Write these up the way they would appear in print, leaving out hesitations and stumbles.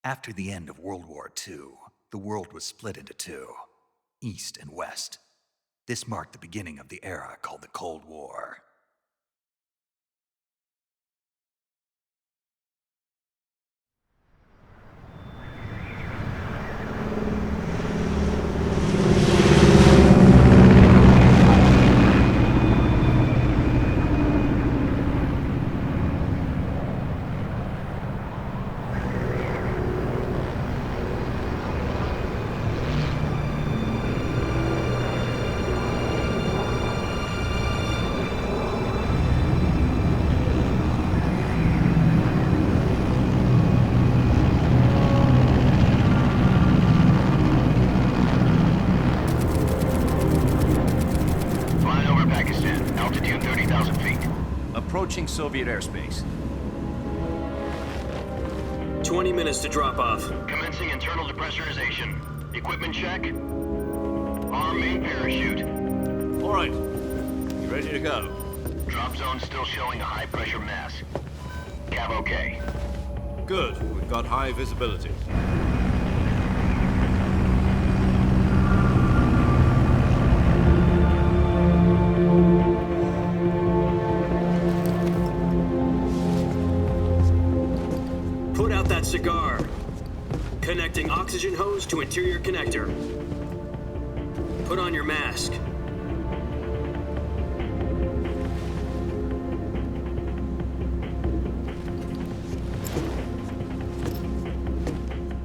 After the end of World War II, the world was split into two, East and West. This marked the beginning of the era called the Cold War. Approaching Soviet airspace. 20 minutes to drop off. Commencing internal depressurization. Equipment check. Arm main parachute. All right. You ready to go? Drop zone still showing a high pressure mass. Cav okay. Good. We've got high visibility. Put out that cigar. Connecting oxygen hose to interior connector. Put on your mask.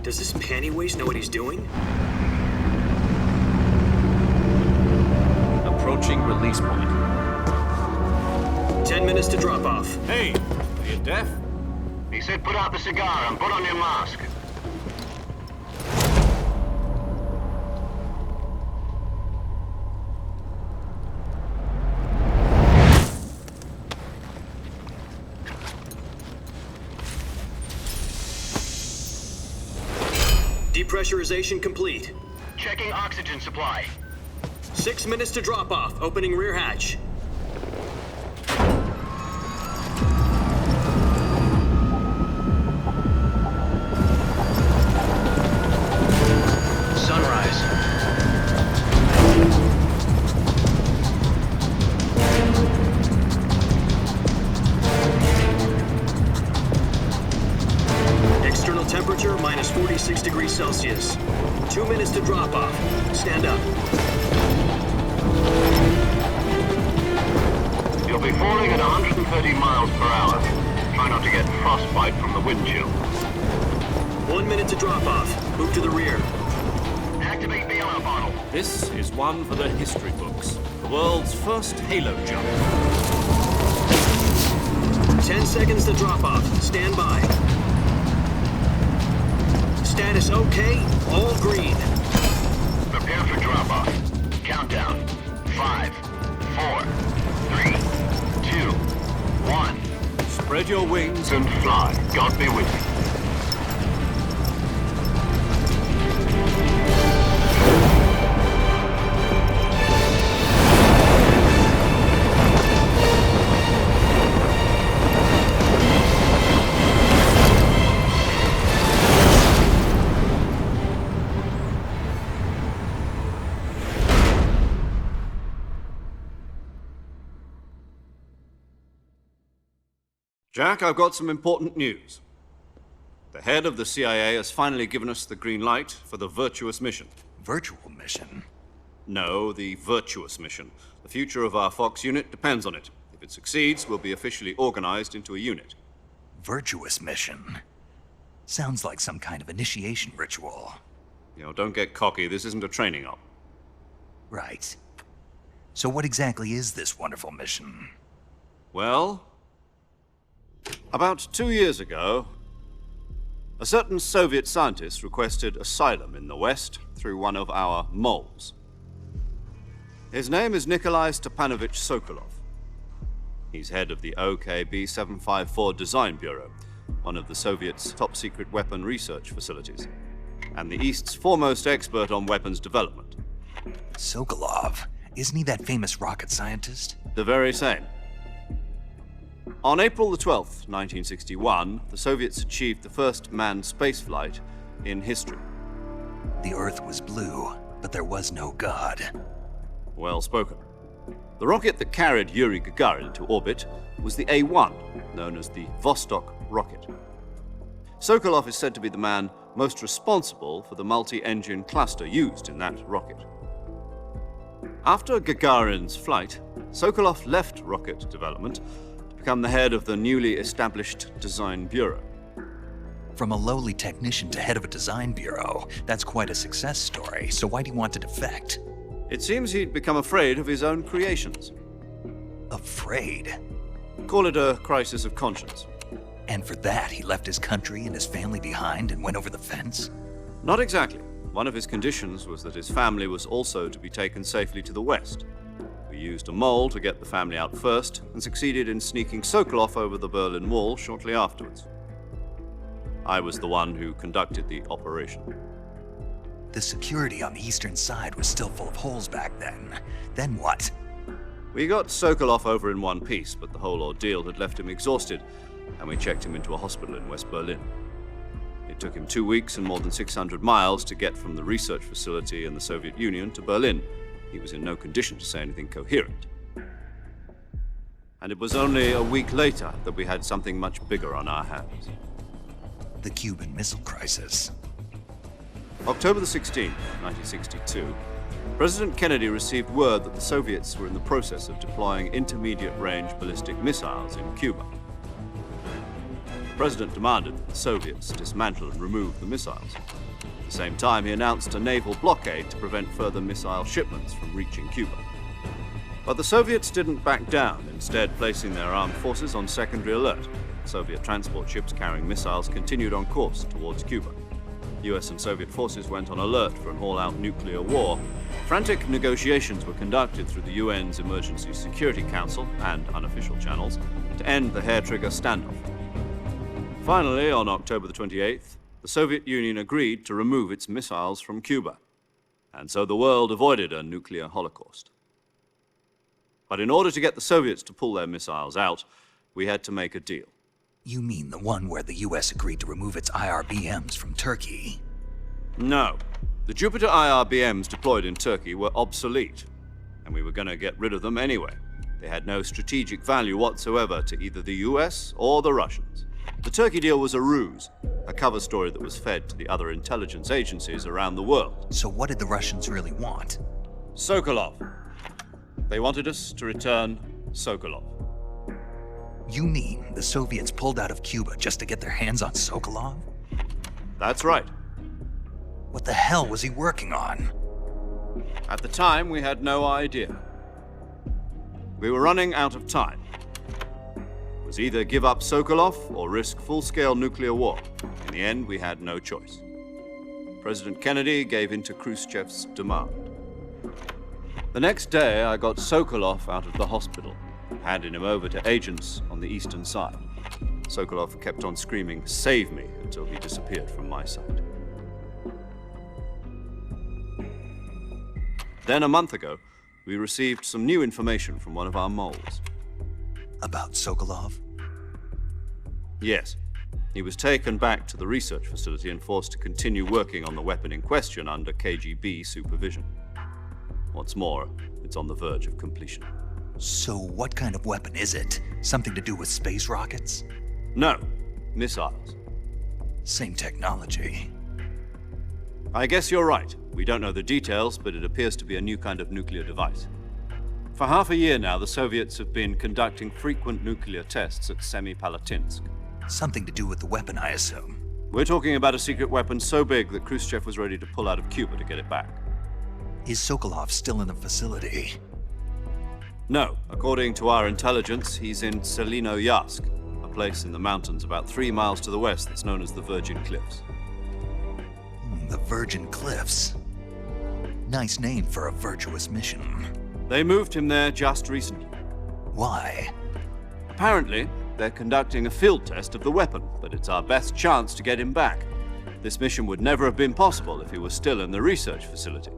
Does this pantywaist know what he's doing? Approaching release point. 10 minutes to drop off. Hey, are you deaf? He said put out the cigar and put on your mask. Depressurization complete. Checking oxygen supply. 6 minutes to drop off. Opening rear hatch. Sunrise. External temperature minus 46 degrees Celsius. 2 minutes to drop off. Stand up. You'll be falling at 130 miles per hour. Try not to get frostbite from the wind chill. 1 minute to drop off. Move to the rear. Activate the oil bottle. This is one for the history books. The world's first halo jump. 10 seconds to drop off. Stand by. Status okay. All green. Prepare for drop-off. Countdown. 5, 4, 3, 2, 1. Spread your wings And fly. God be with you. Jack, I've got some important news. The head of the CIA has finally given us the green light for the virtuous mission. Virtual mission? No, the virtuous mission. The future of our Fox unit depends on it. If it succeeds, we'll be officially organized into a unit. Virtuous mission. Sounds like some kind of initiation ritual. You know, don't get cocky. This isn't a training op. Right. So what exactly is this wonderful mission? Well, about 2 years ago, a certain Soviet scientist requested asylum in the West through one of our moles. His name is Nikolai Stepanovich Sokolov. He's head of the OKB 754 Design Bureau, one of the Soviets' top-secret weapon research facilities, and the East's foremost expert on weapons development. Sokolov. Isn't he that famous rocket scientist? The very same. On April the 12th, 1961, the Soviets achieved the first manned spaceflight in history. The Earth was blue, but there was no God. Well spoken. The rocket that carried Yuri Gagarin to orbit was the A-1, known as the Vostok rocket. Sokolov is said to be the man most responsible for the multi-engine cluster used in that rocket. After Gagarin's flight, Sokolov left rocket development to become the head of the newly established Design Bureau. From a lowly technician to head of a design bureau, that's quite a success story, so why do you want to defect? It seems he'd become afraid of his own creations. Afraid? Call it a crisis of conscience. And for that, he left his country and his family behind and went over the fence? Not exactly. One of his conditions was that his family was also to be taken safely to the West. We used a mole to get the family out first and succeeded in sneaking Sokolov over the Berlin Wall shortly afterwards. I was the one who conducted the operation. The security on the eastern side was still full of holes back then. Then what? We got Sokolov over in one piece, but the whole ordeal had left him exhausted, and we checked him into a hospital in West Berlin. It took him 2 weeks and more than 600 miles to get from the research facility in the Soviet Union to Berlin. He was in no condition to say anything coherent. And it was only a week later that we had something much bigger on our hands. The Cuban Missile Crisis. October the 16th, 1962, President Kennedy received word that the Soviets were in the process of deploying intermediate-range ballistic missiles in Cuba. The President demanded that the Soviets dismantle and remove the missiles. At the same time, he announced a naval blockade to prevent further missile shipments from reaching Cuba. But the Soviets didn't back down, instead placing their armed forces on secondary alert. Soviet transport ships carrying missiles continued on course towards Cuba. US and Soviet forces went on alert for an all-out nuclear war. Frantic negotiations were conducted through the UN's Emergency Security Council and unofficial channels to end the hair-trigger standoff. Finally, on October the 28th, the Soviet Union agreed to remove its missiles from Cuba, and so the world avoided a nuclear holocaust. But in order to get the Soviets to pull their missiles out, we had to make a deal. You mean the one where the US agreed to remove its IRBMs from Turkey? No. The Jupiter IRBMs deployed in Turkey were obsolete, and we were going to get rid of them anyway. They had no strategic value whatsoever to either the US or the Russians. The Turkey deal was a ruse, a cover story that was fed to the other intelligence agencies around the world. So what did the Russians really want? Sokolov. They wanted us to return Sokolov. You mean the Soviets pulled out of Cuba just to get their hands on Sokolov? That's right. What the hell was he working on? At the time, we had no idea. We were running out of time. It was either give up Sokolov or risk full-scale nuclear war. In the end, we had no choice. President Kennedy gave in to Khrushchev's demand. The next day, I got Sokolov out of the hospital, handing him over to agents on the eastern side. Sokolov kept on screaming, "Save me," until he disappeared from my sight. Then, a month ago, we received some new information from one of our moles. About Sokolov? Yes. He was taken back to the research facility and forced to continue working on the weapon in question under KGB supervision. What's more, it's on the verge of completion. So what kind of weapon is it? Something to do with space rockets? No, missiles. Same technology. I guess you're right. We don't know the details, but it appears to be a new kind of nuclear device. For half a year now, the Soviets have been conducting frequent nuclear tests at Semipalatinsk. Something to do with the weapon, I assume. We're talking about a secret weapon so big that Khrushchev was ready to pull out of Cuba to get it back. Is Sokolov still in the facility? No, according to our intelligence, he's in Selino-Yarsk, a place in the mountains about 3 miles to the west that's known as the Virgin Cliffs. The Virgin Cliffs. Nice name for a virtuous mission. They moved him there just recently. Why? Apparently, they're conducting a field test of the weapon, but it's our best chance to get him back. This mission would never have been possible if he was still in the research facility.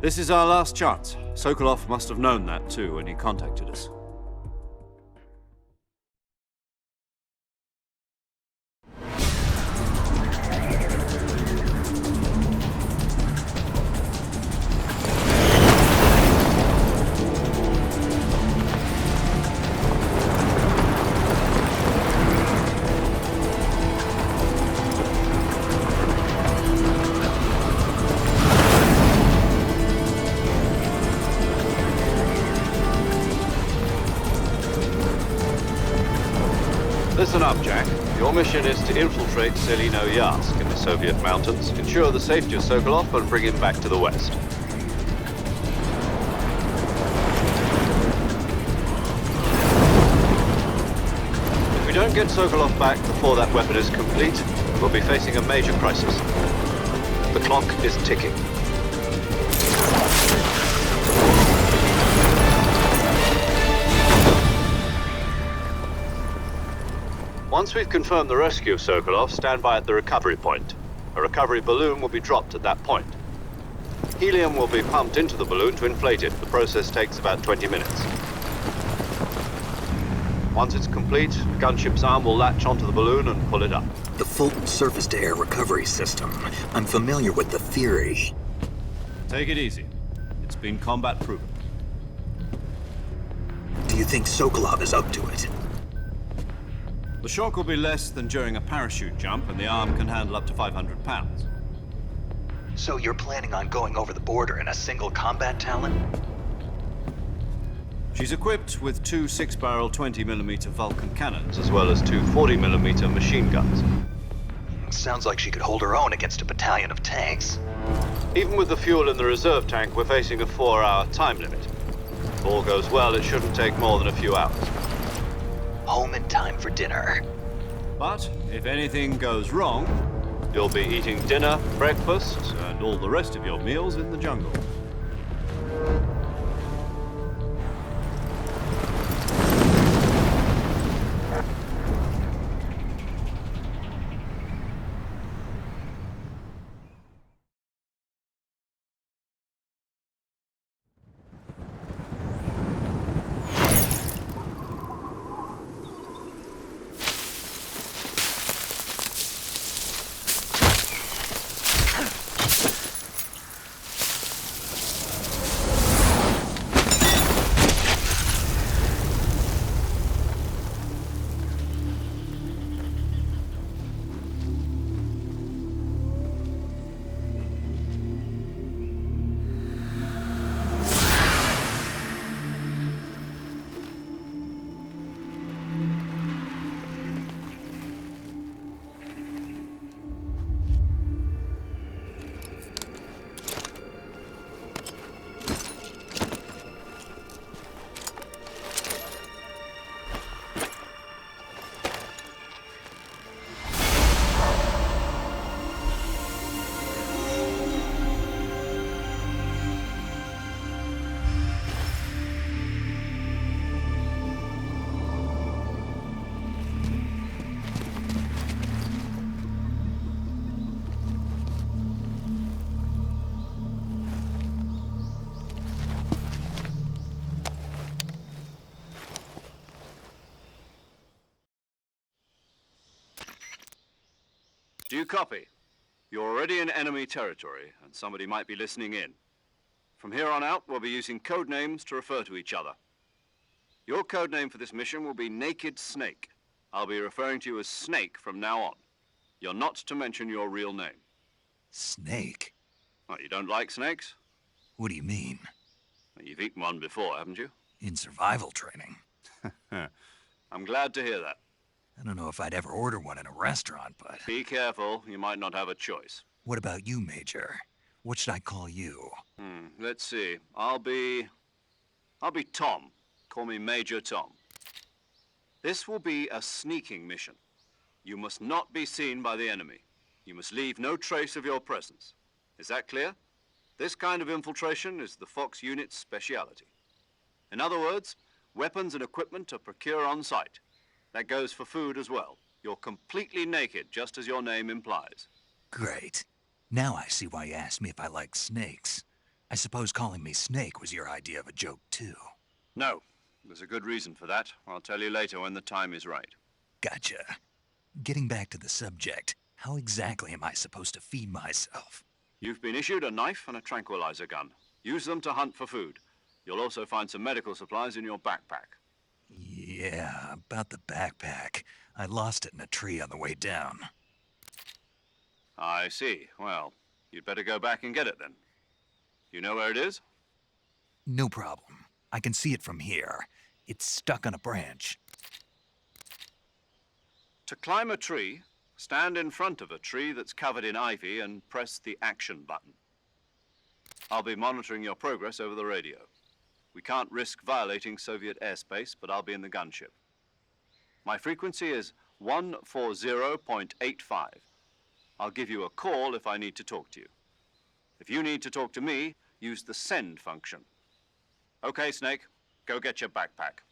This is our last chance. Sokolov must have known that too when he contacted us. Listen up, Jack. Your mission is to infiltrate Selino-Yarsk in the Soviet mountains, ensure the safety of Sokolov, and bring him back to the west. If we don't get Sokolov back before that weapon is complete, we'll be facing a major crisis. The clock is ticking. Once we've confirmed the rescue of Sokolov, stand by at the recovery point. A recovery balloon will be dropped at that point. Helium will be pumped into the balloon to inflate it. The process takes about 20 minutes. Once it's complete, the gunship's arm will latch onto the balloon and pull it up. The Fulton surface-to-air recovery system. I'm familiar with the theory. Take it easy. It's been combat-proven. Do you think Sokolov is up to it? The shock will be less than during a parachute jump, and the arm can handle up to 500 pounds. So you're planning on going over the border in a single combat Talon? She's equipped with 2 6-barrel 20mm Vulcan cannons, as well as 2 40mm machine guns. Sounds like she could hold her own against a battalion of tanks. Even with the fuel in the reserve tank, we're facing a 4-hour time limit. If all goes well, it shouldn't take more than a few hours. Home in time for dinner. But if anything goes wrong, you'll be eating dinner, breakfast, and all the rest of your meals in the jungle. Do you copy? You're already in enemy territory, and somebody might be listening in. From here on out, we'll be using code names to refer to each other. Your code name for this mission will be Naked Snake. I'll be referring to you as Snake from now on. You're not to mention your real name. Snake? What, you don't like snakes? What do you mean? You've eaten one before, haven't you? In survival training. I'm glad to hear that. I don't know if I'd ever order one in a restaurant, but... Be careful, you might not have a choice. What about you, Major? What should I call you? Let's see. I'll be Tom. Call me Major Tom. This will be a sneaking mission. You must not be seen by the enemy. You must leave no trace of your presence. Is that clear? This kind of infiltration is the Fox unit's speciality. In other words, weapons and equipment are procured on site. That goes for food as well. You're completely naked, just as your name implies. Great. Now I see why you asked me if I like snakes. I suppose calling me Snake was your idea of a joke, too. No, there's a good reason for that. I'll tell you later when the time is right. Gotcha. Getting back to the subject, how exactly am I supposed to feed myself? You've been issued a knife and a tranquilizer gun. Use them to hunt for food. You'll also find some medical supplies in your backpack. Yeah, about the backpack. I lost it in a tree on the way down. I see. Well, you'd better go back and get it then. You know where it is? No problem. I can see it from here. It's stuck on a branch. To climb a tree, stand in front of a tree that's covered in ivy and press the action button. I'll be monitoring your progress over the radio. We can't risk violating Soviet airspace, but I'll be in the gunship. My frequency is 140.85. I'll give you a call if I need to talk to you. If you need to talk to me, use the send function. Okay, Snake, go get your backpack.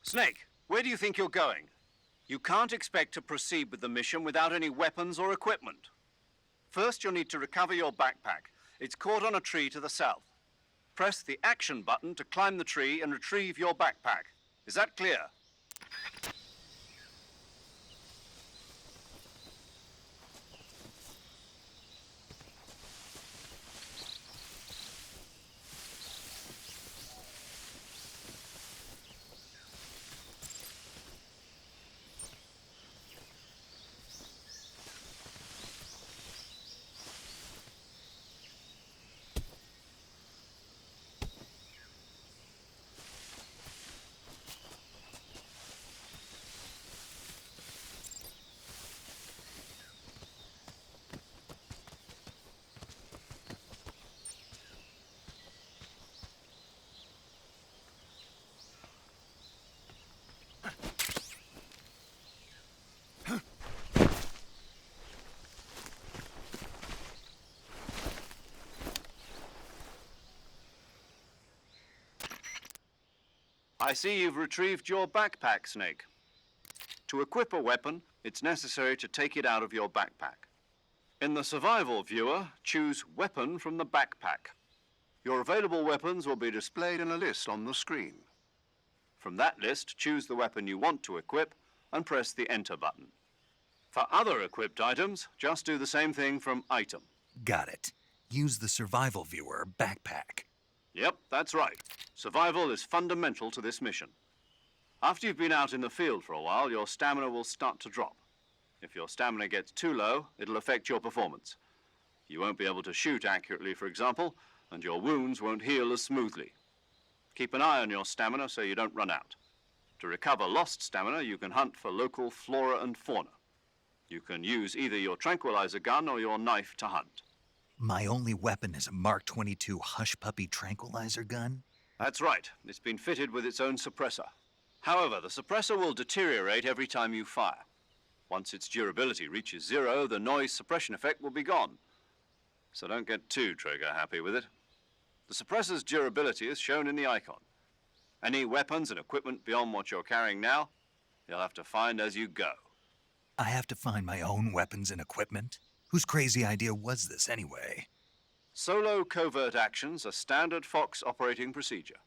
Snake, where do you think you're going? You can't expect to proceed with the mission without any weapons or equipment. First, you'll need to recover your backpack. It's caught on a tree to the south. Press the action button to climb the tree and retrieve your backpack. Is that clear? I see you've retrieved your backpack, Snake. To equip a weapon, it's necessary to take it out of your backpack. In the survival viewer, choose Weapon from the backpack. Your available weapons will be displayed in a list on the screen. From that list, choose the weapon you want to equip and press the Enter button. For other equipped items, just do the same thing from Item. Got it. Use the survival viewer backpack. Yep, that's right. Survival is fundamental to this mission. After you've been out in the field for a while, your stamina will start to drop. If your stamina gets too low, it'll affect your performance. You won't be able to shoot accurately, for example, and your wounds won't heal as smoothly. Keep an eye on your stamina so you don't run out. To recover lost stamina, you can hunt for local flora and fauna. You can use either your tranquilizer gun or your knife to hunt. My only weapon is a Mark 22 Hush Puppy tranquilizer gun? That's right. It's been fitted with its own suppressor. However, the suppressor will deteriorate every time you fire. Once its durability reaches 0, the noise suppression effect will be gone. So don't get too trigger happy with it. The suppressor's durability is shown in the icon. Any weapons and equipment beyond what you're carrying now, you'll have to find as you go. I have to find my own weapons and equipment? Whose crazy idea was this anyway? Solo covert actions are standard Fox operating procedure.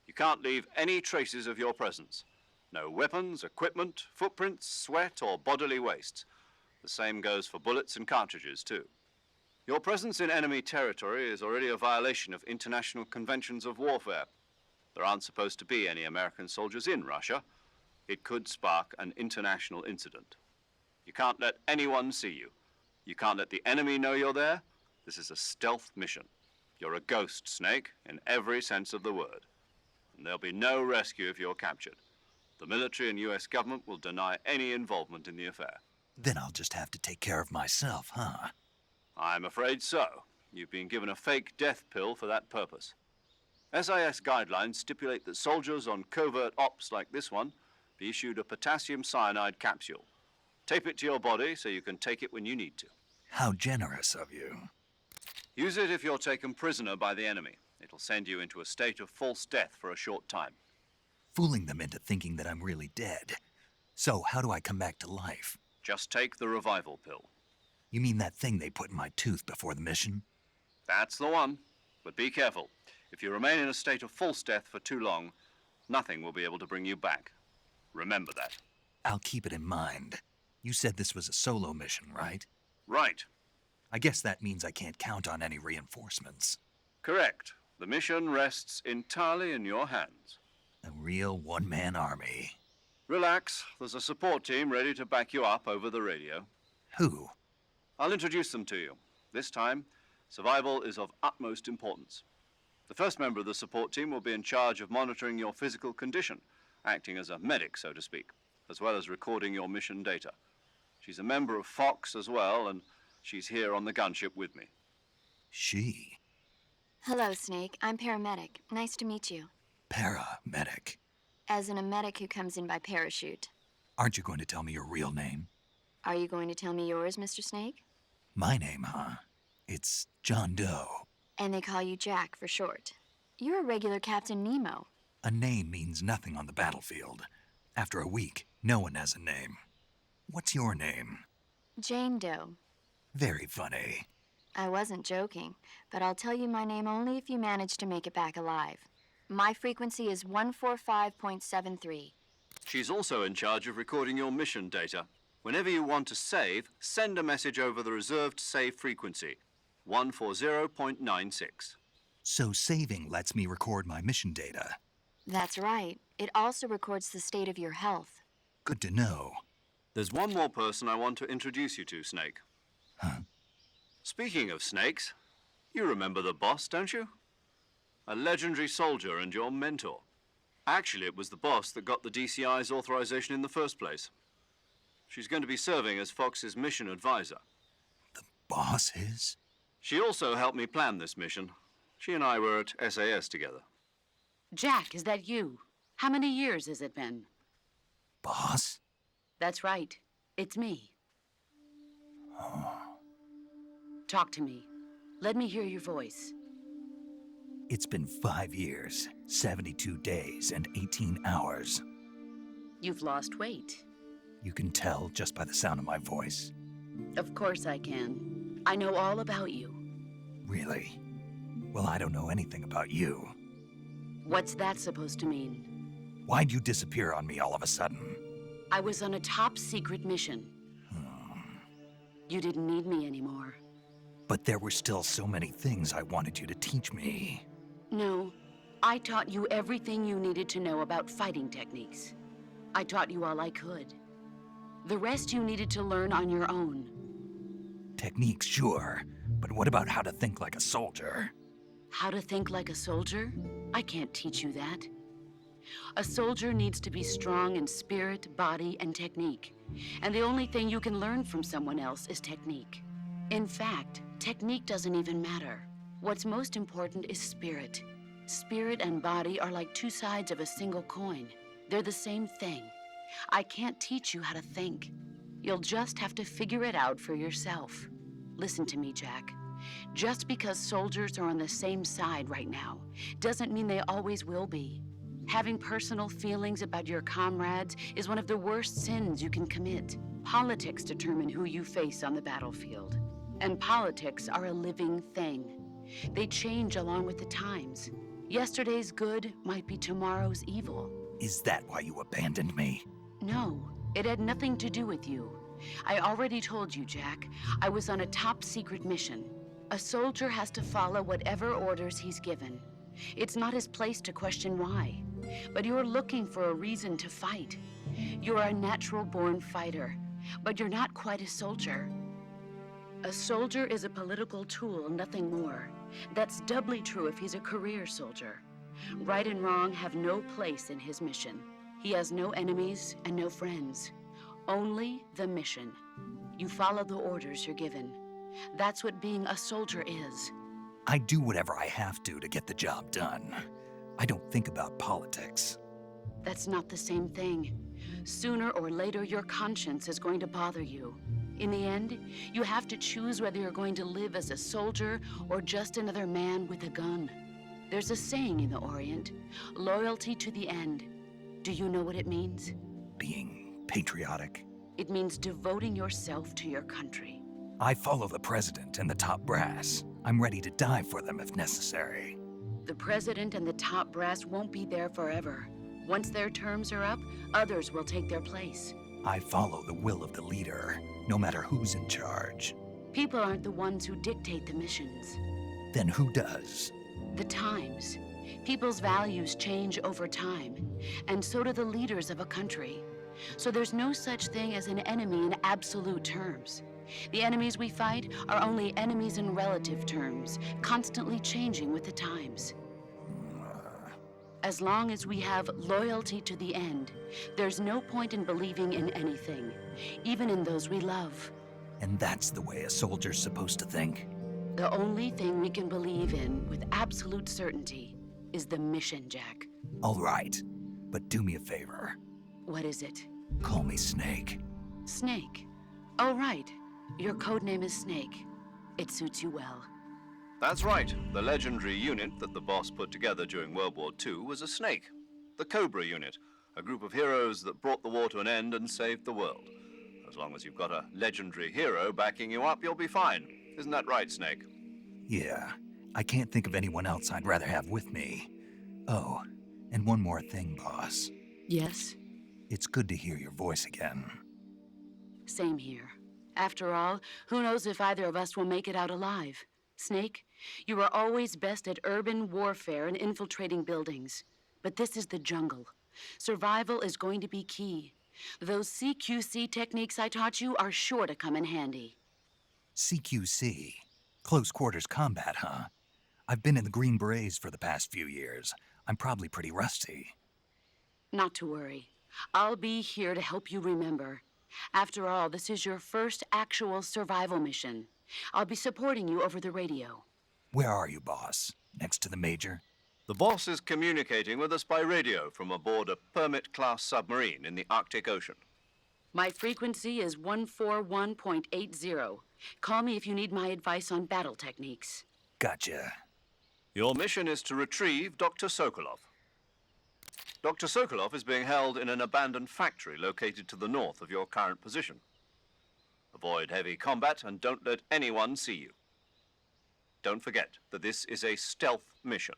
You can't leave any traces of your presence. No weapons, equipment, footprints, sweat, or bodily waste. The same goes for bullets and cartridges, too. Your presence in enemy territory is already a violation of international conventions of warfare. There aren't supposed to be any American soldiers in Russia. It could spark an international incident. You can't let anyone see you. You can't let the enemy know you're there. This is a stealth mission. You're a ghost, Snake, in every sense of the word. And there'll be no rescue if you're captured. The military and US government will deny any involvement in the affair. Then I'll just have to take care of myself, huh? I'm afraid so. You've been given a fake death pill for that purpose. SIS guidelines stipulate that soldiers on covert ops like this one be issued a potassium cyanide capsule. Tape it to your body so you can take it when you need to. How generous of you. Use it if you're taken prisoner by the enemy. It'll send you into a state of false death for a short time. Fooling them into thinking that I'm really dead. So, how do I come back to life? Just take the revival pill. You mean that thing they put in my tooth before the mission? That's the one. But be careful. If you remain in a state of false death for too long, nothing will be able to bring you back. Remember that. I'll keep it in mind. You said this was a solo mission, right? Right. I guess that means I can't count on any reinforcements. Correct. The mission rests entirely in your hands. A real one-man army. Relax. There's a support team ready to back you up over the radio. Who? I'll introduce them to you. This time, survival is of utmost importance. The first member of the support team will be in charge of monitoring your physical condition, acting as a medic, so to speak, as well as recording your mission data. She's a member of Fox as well, and she's here on the gunship with me. She? Hello, Snake. I'm paramedic. Nice to meet you. Paramedic. As in a medic who comes in by parachute. Aren't you going to tell me your real name? Are you going to tell me yours, Mr. Snake? My name, huh? It's John Doe. And they call you Jack for short. You're a regular Captain Nemo. A name means nothing on the battlefield. After a week, no one has a name. What's your name? Jane Doe. Very funny. I wasn't joking, but I'll tell you my name only if you manage to make it back alive. My frequency is 145.73. She's also in charge of recording your mission data. Whenever you want to save, send a message over the reserved save frequency, 140.96. So saving lets me record my mission data. That's right. It also records the state of your health. Good to know. There's one more person I want to introduce you to, Snake. Huh? Speaking of snakes, you remember the boss, don't you? A legendary soldier and your mentor. Actually, it was the boss that got the DCI's authorization in the first place. She's going to be serving as Fox's mission advisor. The boss is? She also helped me plan this mission. She and I were at SAS together. Jack, is that you? How many years has it been? Boss? That's right. It's me. Talk to me. Let me hear your voice. It's been 5 years, 72 days, and 18 hours. You've lost weight. You can tell just by the sound of my voice. Of course I can. I know all about you. Really? Well, I don't know anything about you. What's that supposed to mean? Why'd you disappear on me all of a sudden? I was on a top-secret mission. You didn't need me anymore. But there were still so many things I wanted you to teach me. No, I taught you everything you needed to know about fighting techniques. I taught you all I could. The rest you needed to learn on your own. Techniques, sure. But what about how to think like a soldier? How to think like a soldier? I can't teach you that. A soldier needs to be strong in spirit, body, and technique. And the only thing you can learn from someone else is technique. In fact, technique doesn't even matter. What's most important is spirit. Spirit and body are like two sides of a single coin. They're the same thing. I can't teach you how to think. You'll just have to figure it out for yourself. Listen to me, Jack. Just because soldiers are on the same side right now doesn't mean they always will be. Having personal feelings about your comrades is one of the worst sins you can commit. Politics determine who you face on the battlefield. And politics are a living thing. They change along with the times. Yesterday's good might be tomorrow's evil. Is that why you abandoned me? No, it had nothing to do with you. I already told you, Jack. I was on a top-secret mission. A soldier has to follow whatever orders he's given. It's not his place to question why. But you're looking for a reason to fight. You're a natural-born fighter, but you're not quite a soldier. A soldier is a political tool, nothing more. That's doubly true if he's a career soldier. Right and wrong have no place in his mission. He has no enemies and no friends. Only the mission. You follow the orders you're given. That's what being a soldier is. I do whatever I have to get the job done. I don't think about politics. That's not the same thing. Sooner or later, your conscience is going to bother you. In the end, you have to choose whether you're going to live as a soldier or just another man with a gun. There's a saying in the Orient, loyalty to the end. Do you know what it means? Being patriotic. It means devoting yourself to your country. I follow the president and the top brass. I'm ready to die for them if necessary. The president and the top brass won't be there forever. Once their terms are up, others will take their place. I follow the will of the leader, no matter who's in charge. People aren't the ones who dictate the missions. Then who does? The times. People's values change over time, and so do the leaders of a country. So there's no such thing as an enemy in absolute terms. The enemies we fight are only enemies in relative terms, constantly changing with the times. As long as we have loyalty to the end, there's no point in believing in anything, even in those we love. And that's the way a soldier's supposed to think? The only thing we can believe in with absolute certainty is the mission, Jack. All right, but do me a favor. What is it? Call me Snake. Snake. Oh, right. Your code name is Snake. It suits you well. That's right. The legendary unit that the boss put together during World War II was a snake. The Cobra unit, a group of heroes that brought the war to an end and saved the world. As long as you've got a legendary hero backing you up, you'll be fine. Isn't that right, Snake? Yeah, I can't think of anyone else I'd rather have with me. Oh, and one more thing, boss. Yes? It's good to hear your voice again. Same here. After all, who knows if either of us will make it out alive? Snake, you are always best at urban warfare and infiltrating buildings. But this is the jungle. Survival is going to be key. Those CQC techniques I taught you are sure to come in handy. CQC? Close quarters combat, huh? I've been in the Green Berets for the past few years. I'm probably pretty rusty. Not to worry. I'll be here to help you remember. After all, this is your first actual survival mission. I'll be supporting you over the radio. Where are you, boss? Next to the Major? The boss is communicating with us by radio from aboard a Permit-class submarine in the Arctic Ocean. My frequency is 141.80. Call me if you need my advice on battle techniques. Gotcha. Your mission is to retrieve Dr. Sokolov. Dr. Sokolov is being held in an abandoned factory located to the north of your current position. The Avoid heavy combat and don't let anyone see you. Don't forget that this is a stealth mission.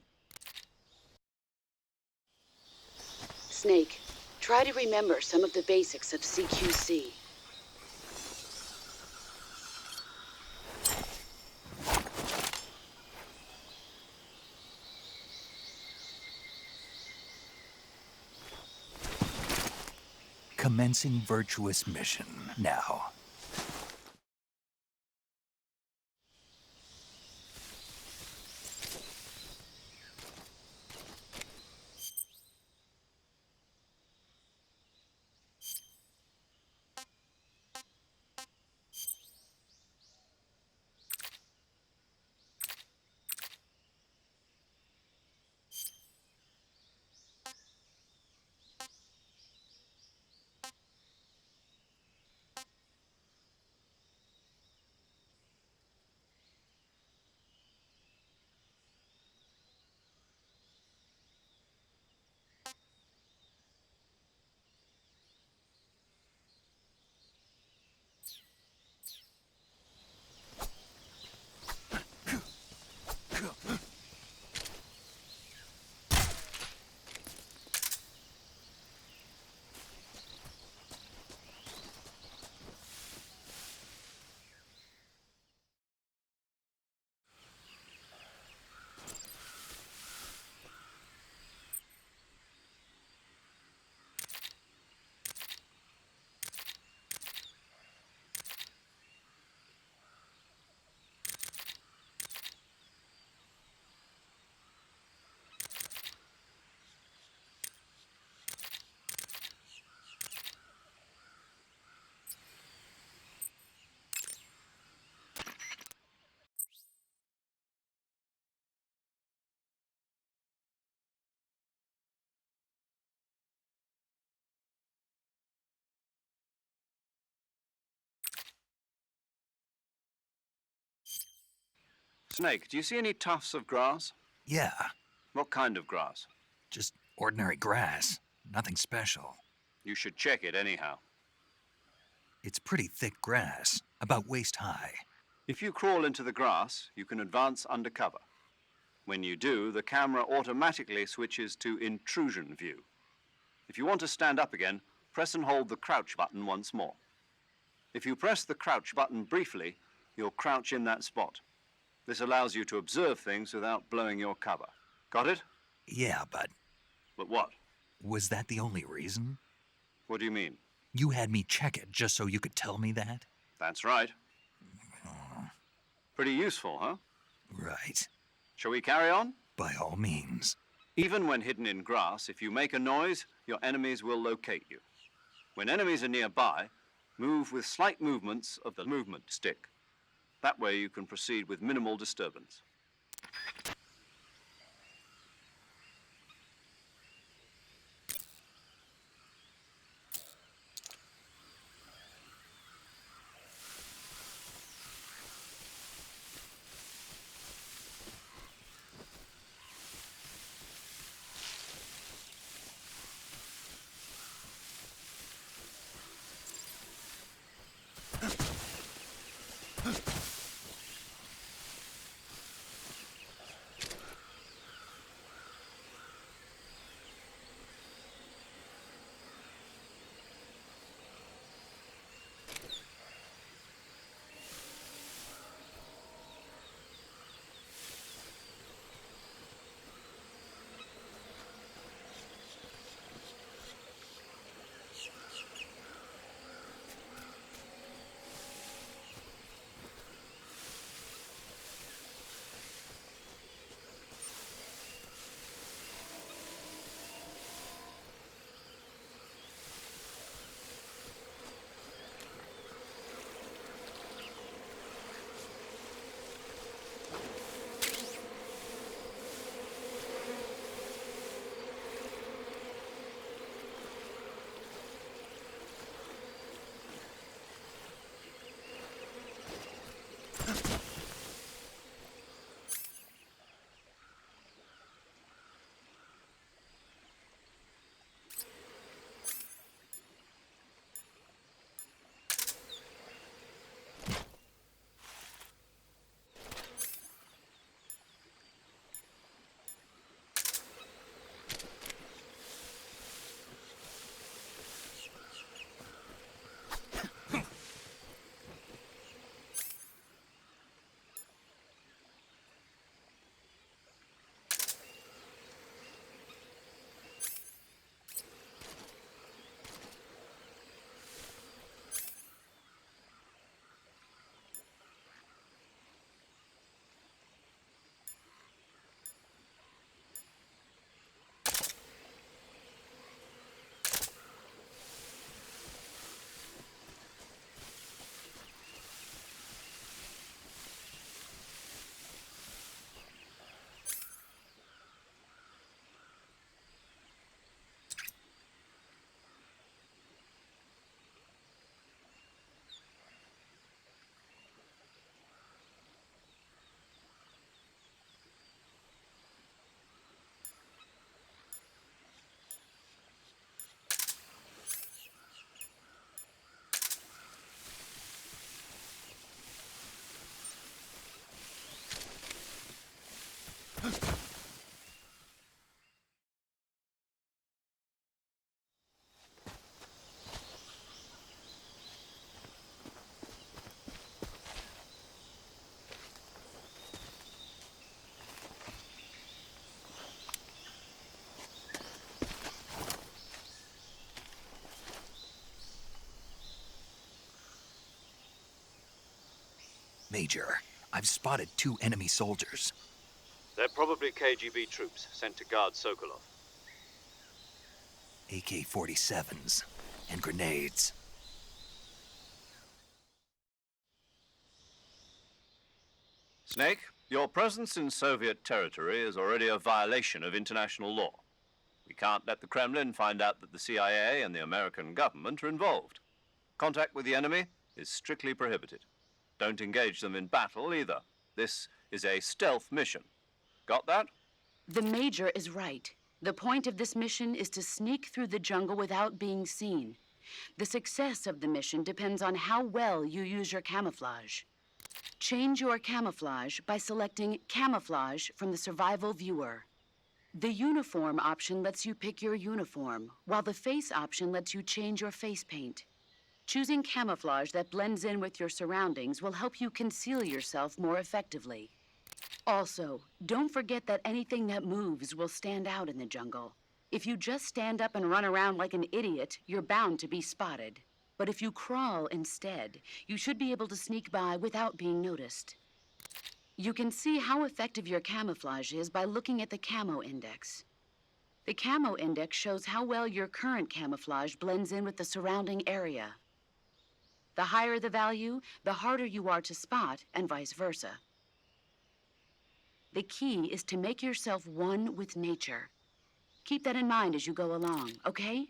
Snake, try to remember some of the basics of CQC. Commencing virtuous mission now. Snake, do you see any tufts of grass? Yeah, What kind of grass? just ordinary grass. Nothing special. You should check it anyhow. It's pretty thick grass, about waist high. If you crawl into the grass, you can advance undercover. When you do, the camera automatically switches to intrusion view. If you want to stand up again, press and hold the crouch button once more. If you press the crouch button briefly, you'll crouch in that spot. This allows you to observe things without blowing your cover. Got it? Yeah, but But what? was that the only reason? What do you mean? You had me check it just so you could tell me that? That's right. Pretty useful, huh? Right. Shall we carry on? By all means. Even when hidden in grass, if you make a noise, your enemies will locate you. When enemies are nearby, move with slight movements of the movement stick. That way you can proceed with minimal disturbance. Major, I've spotted 2 enemy soldiers. They're probably KGB troops sent to guard Sokolov. AK-47s and grenades. Snake, your presence in Soviet territory is already a violation of international law. We can't let the Kremlin find out that the CIA and the American government are involved. Contact with the enemy is strictly prohibited. Don't engage them in battle either. This is a stealth mission. Got that? The Major is right. The point of this mission is to sneak through the jungle without being seen. The success of the mission depends on how well you use your camouflage. Change your camouflage by selecting Camouflage from the Survival Viewer. The Uniform option lets you pick your uniform, while the Face option lets you change your face paint. Choosing camouflage that blends in with your surroundings will help you conceal yourself more effectively. Also, don't forget that anything that moves will stand out in the jungle. If you just stand up and run around like an idiot, you're bound to be spotted. But if you crawl instead, you should be able to sneak by without being noticed. You can see how effective your camouflage is by looking at the Camo Index. The Camo Index shows how well your current camouflage blends in with the surrounding area. The higher the value, the harder you are to spot, and vice versa. The key is to make yourself one with nature. Keep that in mind as you go along, okay?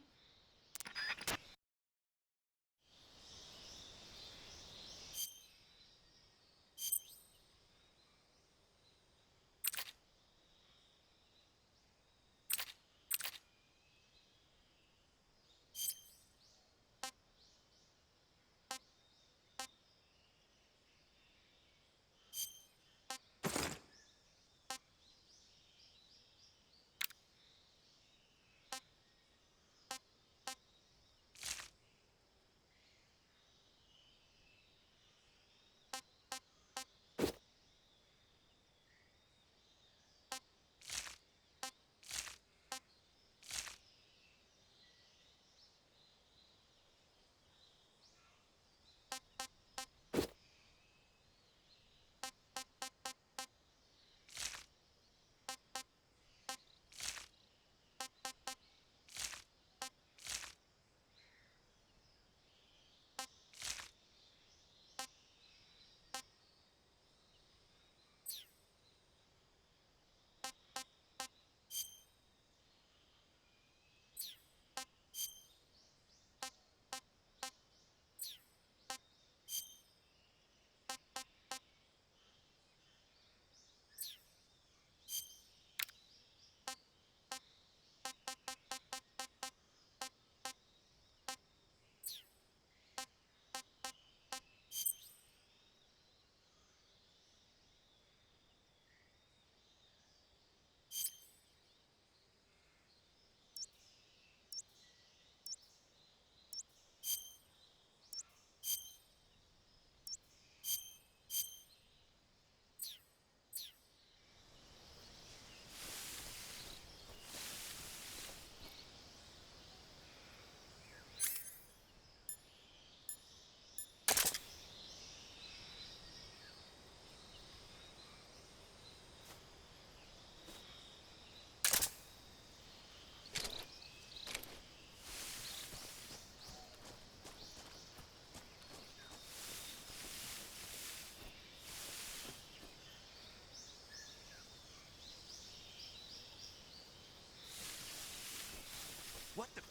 What the...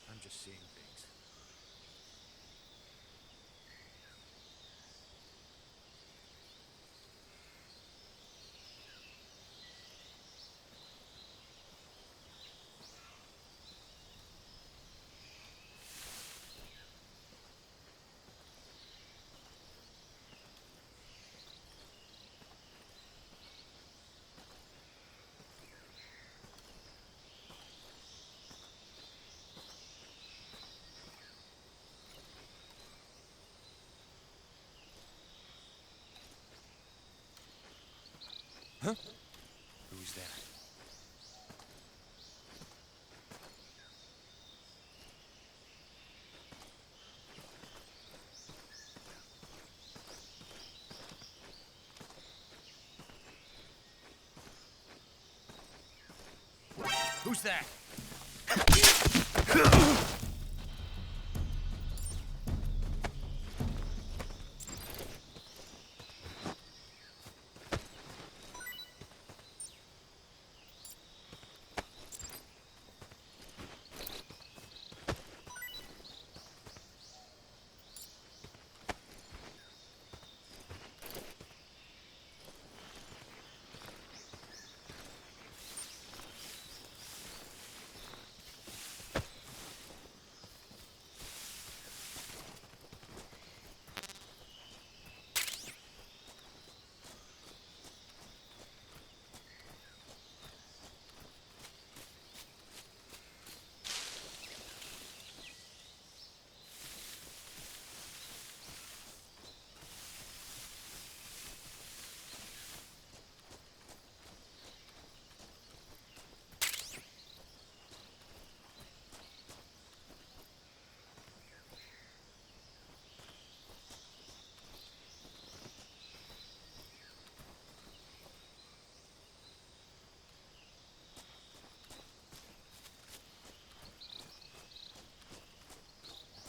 I'm just seeing things. Huh? Who's that? Who's that?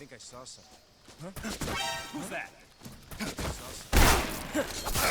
I think I saw something. Huh? Who's that? I think I saw something.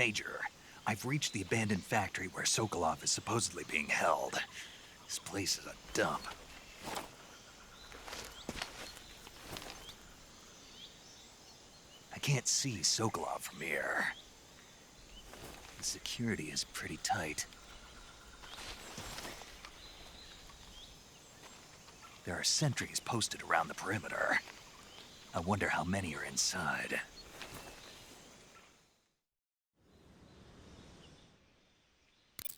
Major, I've reached the abandoned factory where Sokolov is supposedly being held. This place is a dump. I can't see Sokolov from here. The security is pretty tight. There are sentries posted around the perimeter. I wonder how many are inside.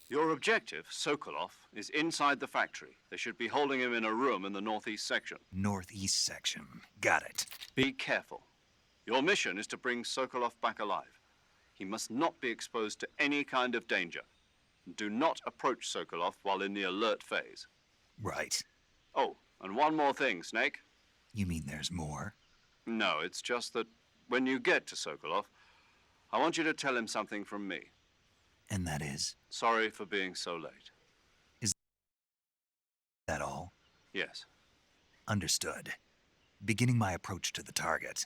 Your objective, Sokolov, is inside the factory. They should be holding him in a room in the northeast section. Northeast section. Got it. Be careful. Your mission is to bring Sokolov back alive. He must not be exposed to any kind of danger. Do not approach Sokolov while in the alert phase. Right. Oh, and one more thing, Snake. You mean there's more? No, it's just that when you get to Sokolov, I want you to tell him something from me. And that is? Sorry for being so late. Is that all? Yes. Understood. Beginning my approach to the target.